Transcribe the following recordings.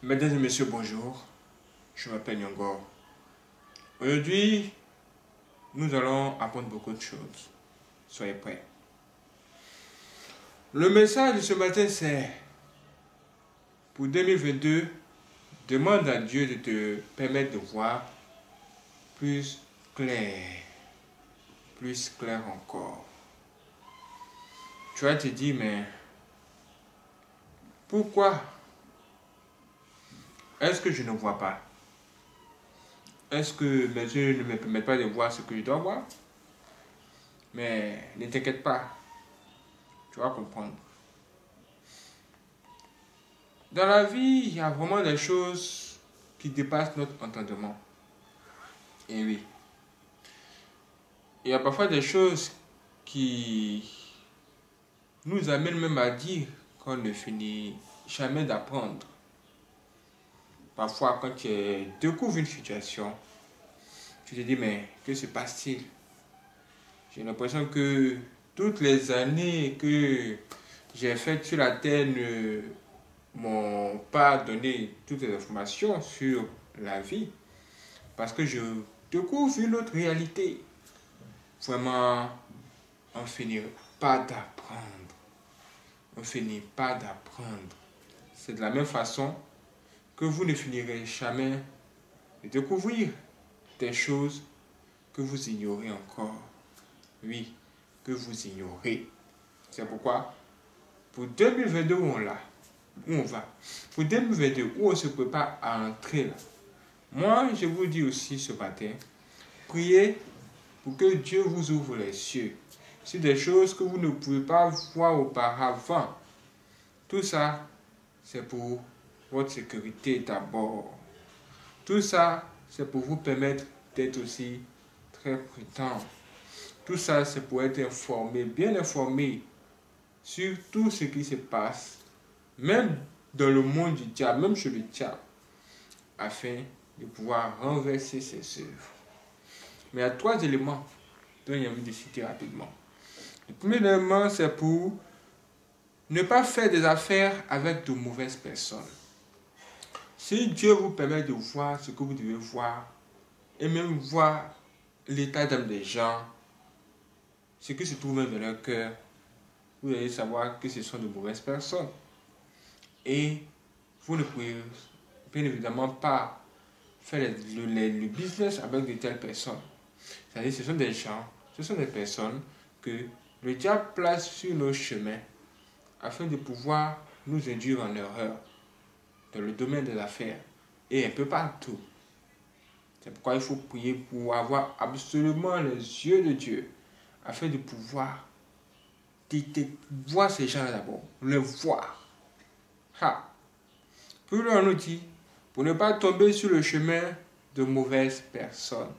Mesdames et messieurs, bonjour. Je m'appelle Nyongor. Aujourd'hui, nous allons apprendre beaucoup de choses. Soyez prêts. Le message de ce matin, c'est pour 2022, demande à Dieu de te permettre de voir plus clair. Plus clair encore. Tu vas te dire, mais pourquoi est-ce que je ne vois pas? Est-ce que mes yeux ne me permettent pas de voir ce que je dois voir? Mais ne t'inquiète pas, tu vas comprendre. Dans la vie, il y a vraiment des choses qui dépassent notre entendement. Et oui. Il y a parfois des choses qui nous amènent même à dire qu'on ne finit jamais d'apprendre. Parfois, quand tu découvres une situation, tu te dis, mais que se passe-t-il? J'ai l'impression que toutes les années que j'ai faites sur la terre ne m'ont pas donné toutes les informations sur la vie. Parce que je découvre une autre réalité. Vraiment, on ne finit pas d'apprendre. On ne finit pas d'apprendre. C'est de la même façon que vous ne finirez jamais de découvrir des choses que vous ignorez encore. Oui, que vous ignorez. C'est pourquoi, pour 2022 où on va, pour 2022 où on se prépare à entrer là, moi je vous dis aussi ce matin, priez pour que Dieu vous ouvre les cieux sur des choses que vous ne pouvez pas voir auparavant. Tout ça, c'est pour votre sécurité d'abord. Tout ça, c'est pour vous permettre d'être aussi très prudent. Tout ça, c'est pour être informé, bien informé sur tout ce qui se passe, même dans le monde du diable, même chez le diable, afin de pouvoir renverser ses œuvres. Mais il y a 3 éléments dont j'ai envie de citer rapidement. Le premier élément, c'est pour ne pas faire des affaires avec de mauvaises personnes. Si Dieu vous permet de voir ce que vous devez voir, et même voir l'état d'âme des gens, ce qui se trouve même dans leur cœur, vous allez savoir que ce sont de mauvaises personnes. Et vous ne pouvez bien évidemment pas faire le business avec de telles personnes. C'est-à-dire ce sont des gens, ce sont des personnes que le diable place sur nos chemins afin de pouvoir nous induire en erreur dans le domaine des affaires et un peu partout. C'est pourquoi il faut prier pour avoir absolument les yeux de Dieu afin de pouvoir voir ces gens d'abord, les voir. Puis là, on nous dit, pour ne pas tomber sur le chemin de mauvaises personnes.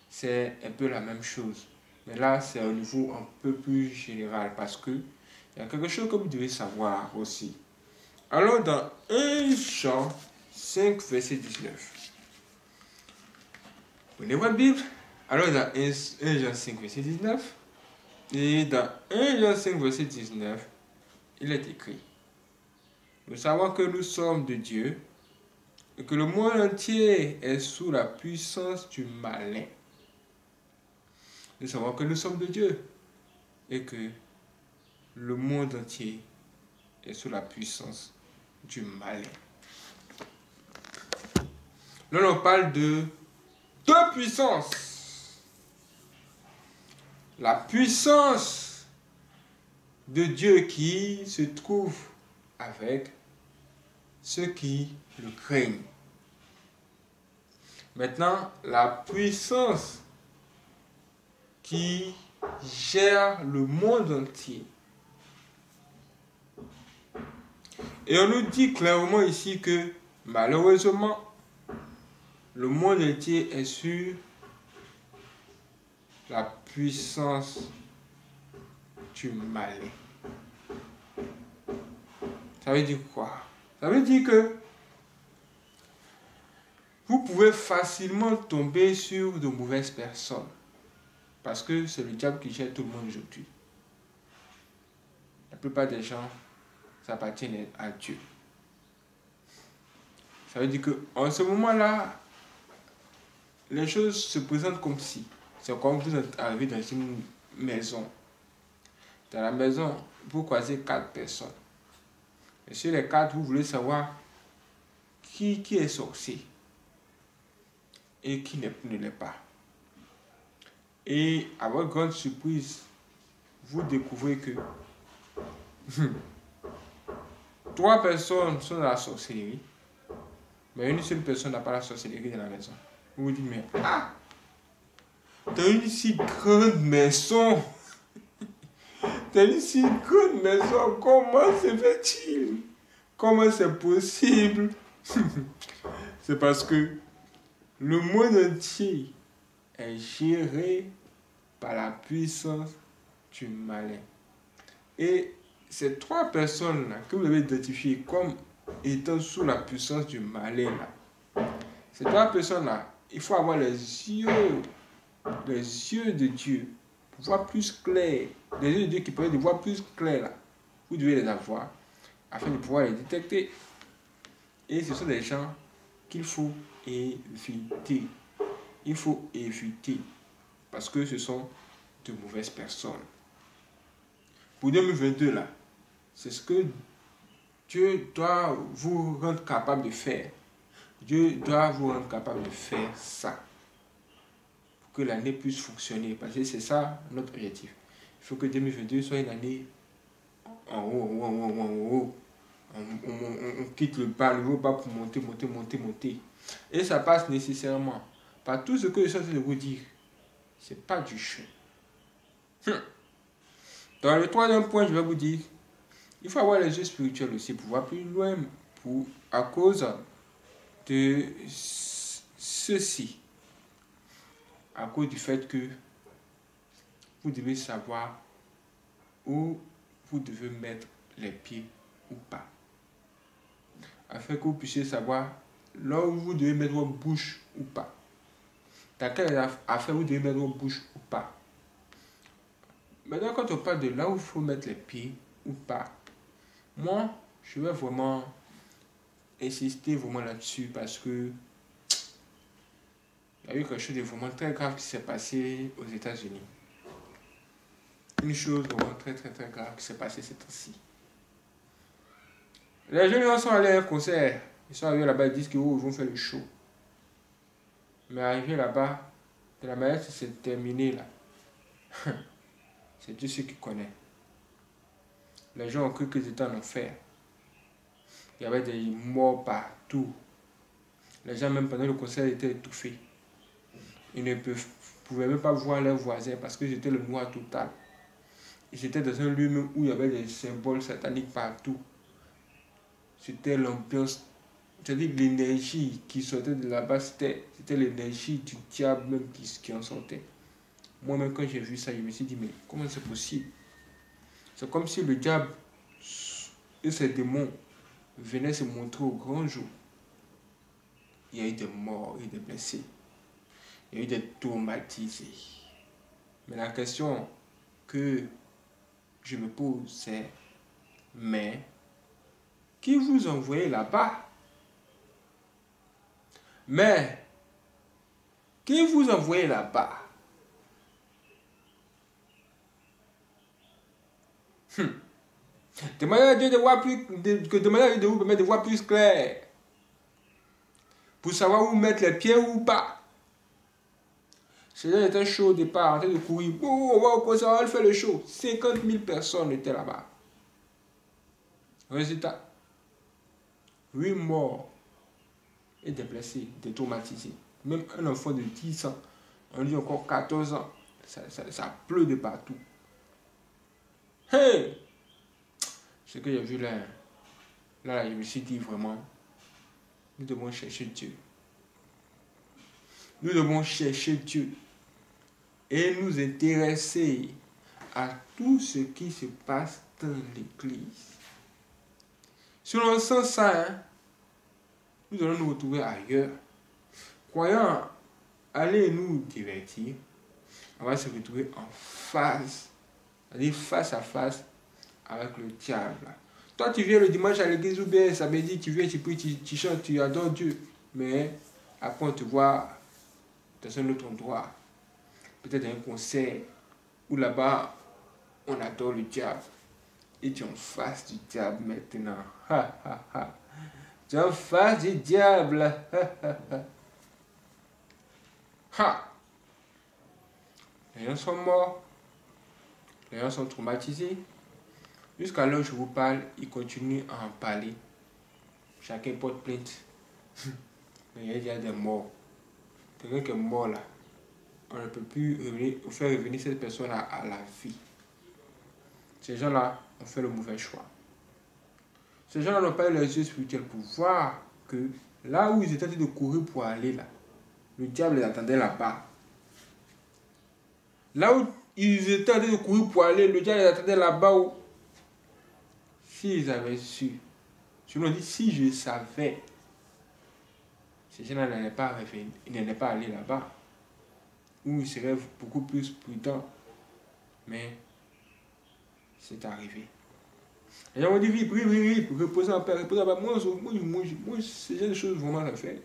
C'est un peu la même chose. Mais là, c'est au niveau un peu plus général parce que il y a quelque chose que vous devez savoir aussi. Alors, dans 1 Jean 5, verset 19. Prenez votre Bible. Alors, dans 1 Jean 5, verset 19. Et dans 1 Jean 5, verset 19, il est écrit: nous savons que nous sommes de Dieu et que le monde entier est sous la puissance du malin. Nous savons que nous sommes de Dieu et que le monde entier est sous la puissance du malin. Là, on parle de 2 puissances. La puissance de Dieu qui se trouve avec ceux qui le craignent. Maintenant, la puissance qui gère le monde entier. Et on nous dit clairement ici que malheureusement, le monde entier est sur la puissance du malin. Ça veut dire quoi? Ça veut dire que vous pouvez facilement tomber sur de mauvaises personnes. Parce que c'est le diable qui gère tout le monde aujourd'hui. La plupart des gens s'appartiennent à Dieu. Ça veut dire qu'en ce moment-là, les choses se présentent comme si. C'est comme vous êtes arrivé dans une maison. Dans la maison, vous croisez 4 personnes. Et sur les 4, vous voulez savoir qui est sorcier et qui ne l'est pas. Et à votre grande surprise, vous découvrez que 3 personnes sont dans la sorcellerie, mais une seule personne n'a pas la sorcellerie dans la maison. Vous vous dites, mais dans une si grande maison, dans une si grande maison, comment se fait-il? Comment c'est possible? C'est parce que le monde entier est géré par la puissance du malin. Et ces 3 personnes-là que vous avez identifiées comme étant sous la puissance du malin, là, ces 3 personnes-là, il faut avoir les yeux de Dieu pour voir plus clair. Les yeux de Dieu qui permettent de voir plus clair, là. Vous devez les avoir afin de pouvoir les détecter. Et ce sont des gens qu'il faut éviter. Il faut éviter parce que ce sont de mauvaises personnes. Pour 2022, là, c'est ce que Dieu doit vous rendre capable de faire. Dieu doit vous rendre capable de faire ça pour que l'année puisse fonctionner. Parce que c'est ça notre objectif. Il faut que 2022 soit une année en haut. On quitte le bas pour monter. Et ça passe nécessairement par tout ce que je suis en train de vous dire. C'est pas du jeu. Dans le 3e point, je vais vous dire, il faut avoir les yeux spirituels aussi pour voir plus loin à cause de ceci. À cause du fait que vous devez savoir où vous devez mettre les pieds ou pas. Afin que vous puissiez savoir là où vous devez mettre votre bouche ou pas. Dans quelle affaire vous devez mettre votre bouche ou pas. Maintenant, quand on parle de là où il faut mettre les pieds ou pas, moi, je vais vraiment insister vraiment là-dessus parce que il y a eu quelque chose de vraiment très grave qui s'est passé aux États-Unis. Une chose vraiment très grave qui s'est passée ces temps-ci. Les jeunes sont allés à un concert. Ils sont arrivés là-bas, ils disent qu'ils vont faire le show. Mais arrivé là-bas, de la manière que c'est terminé là, c'est Dieu ceux qui connaît. Les gens ont cru qu'ils étaient en enfer. Il y avait des morts partout. Les gens, même pendant le concert, étaient étouffés. Ils ne pouvaient même pas voir leurs voisins parce que c'était le noir total. Ils étaient dans un lieu même où il y avait des symboles sataniques partout. C'était l'ambiance, c'est-à-dire l'énergie qui sortait de là-bas, c'était l'énergie du diable même qui en sortait. Moi-même, quand j'ai vu ça, je me suis dit, mais comment c'est possible? C'est comme si le diable et ses démons venaient se montrer au grand jour. Il y a eu des morts et des blessés. Il y a eu des traumatisés. Mais la question que je me pose, c'est, mais qui vous envoyez là-bas? Mais qui vous envoyez là-bas? Demandez à Dieu de voir plus, demandez à Dieu de vous permettre de voir plus clair. Pour savoir où mettre les pieds ou pas. C'est là était chaud au départ, en train de courir. Oh, on va au concert, on va faire le show. 50 000 personnes étaient là-bas. Résultat, 8 morts et des blessés, des traumatisés. Même un enfant de 10 ans, on dit encore 14 ans, ça pleut de partout. Hey! Ce que j'ai vu là, je me suis dit vraiment, nous devons chercher Dieu. Nous devons chercher Dieu et nous intéresser à tout ce qui se passe dans l'Église. Si on sent ça, nous allons nous retrouver ailleurs. Croyant aller nous divertir, on va se retrouver en face, c'est-à-dire face à face avec le diable. Toi, tu viens le dimanche à l'église ou bien samedi, tu viens, tu pries, tu chantes, tu adores Dieu. Mais après, on te voit dans un autre endroit. Peut-être un concert où là-bas, on adore le diable. Et tu es en face du diable maintenant. Ha, ha, ha. Tu es en face du diable. Ha, ha, ha. Ha. Les gens sont morts. Les gens sont traumatisés. Jusqu'à l'heure où je vous parle, ils continuent à en parler. Chacun porte plainte. Mais il y a des morts. Quelqu'un qui est mort là, on ne peut plus faire revenir cette personne à la vie. Ces gens-là ont fait le mauvais choix. Ces gens-là n'ont pas eu les yeux spirituels pour voir que là où ils étaient en train de courir pour aller là, le diable les attendait là-bas. Là où ils étaient en train de courir pour aller, le diable les attendait là-bas où, s'ils avaient su, je me dis, si je savais, ces gens-là n'allaient pas revenir, ils n'allaient pas aller là-bas, où ils seraient beaucoup plus prudents. Mais c'est arrivé. Les gens m'ont dit, oui, reposez en paix, reposez en paix. Moi, ce genre de choses, vraiment, ça fait.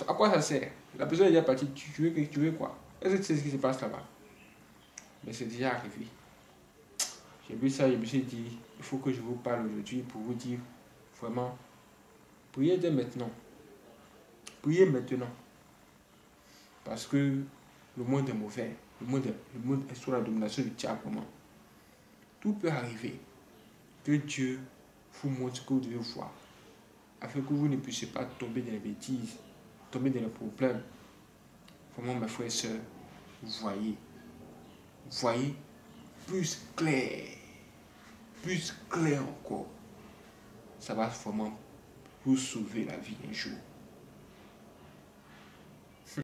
À quoi ça sert? La personne est déjà partie, tu veux quoi? Est-ce que tu sais ce qui se passe là-bas? Mais c'est déjà arrivé. J'ai vu ça, je me suis dit, il faut que je vous parle aujourd'hui pour vous dire, vraiment, priez dès maintenant. Priez maintenant. Parce que le monde est mauvais. Le monde est sous la domination du diable. Tout peut arriver. Que Dieu vous montre ce que vous devez voir. Afin que vous ne puissiez pas tomber dans les bêtises, tomber dans les problèmes. Vraiment, mes frères et sœurs, voyez plus clair encore. Ça va vraiment vous sauver la vie un jour.